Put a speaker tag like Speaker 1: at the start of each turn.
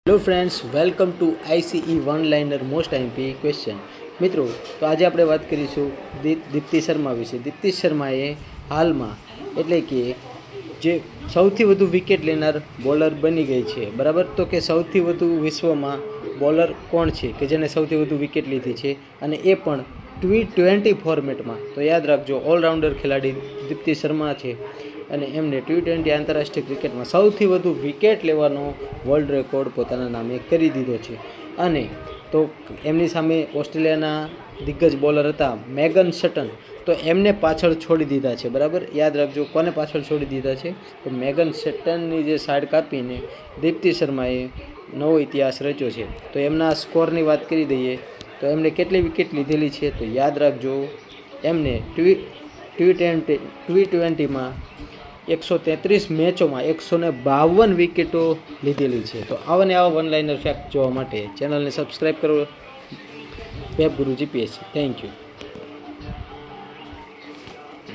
Speaker 1: Hello friends, welcome to ICE one liner most IMP question. મિત્રો, તો આજે આપણે વાત કરીશું દીપ્તિ શર્મા વિશે. દીપ્તિ શર્માએ હાલમાં એટલે કે જે સૌથી વધુ વિકેટ લેનાર બોલર બની ગઈ છે, બરાબર. તો કે સૌથી વધુ વિશ્વમાં બોલર કોણ છે કે જેને સૌથી વધુ વિકેટ લીધી છે, અને એ પણ T20 ફોર્મેટમાં. તો યાદ રાખજો, ઓલરાઉન્ડર ખેલાડી દીપ્તિ શર્મા છે અને એમને T20 આંતરરાષ્ટ્રીય ક્રિકેટમાં સૌથી વધુ વિકેટ લેવાનો વર્લ્ડ રેકોર્ડ પોતાના નામે કરી દીધો છે. અને તો એમની સામે ઓસ્ટ્રેલિયાના દિગ્ગજ બોલર હતા મેગન સટન, તો એમને પાછળ છોડી દીધા છે, બરાબર. યાદ રાખજો, કોને પાછળ છોડી દીધા છે? તો મેગન સટનની જે સાઈડ કાપીને દીપ્તિ શર્માએ નવો ઇતિહાસ રચ્યો છે. તો એમના સ્કોરની વાત કરી દઈએ તો એમને કેટલી વિકેટ લીધેલી છે, તો યાદ રાખજો, એમને T20માં 133 મેચોમાં 152 વિકેટો લીધેલી છે. તો આવા ને આવા વન લાઇનર ફેક્ટ જોવા માટે ચેનલને સબસ્ક્રાઈબ કરો, વેબ ગુરુ જીપીએસસી. Thank you.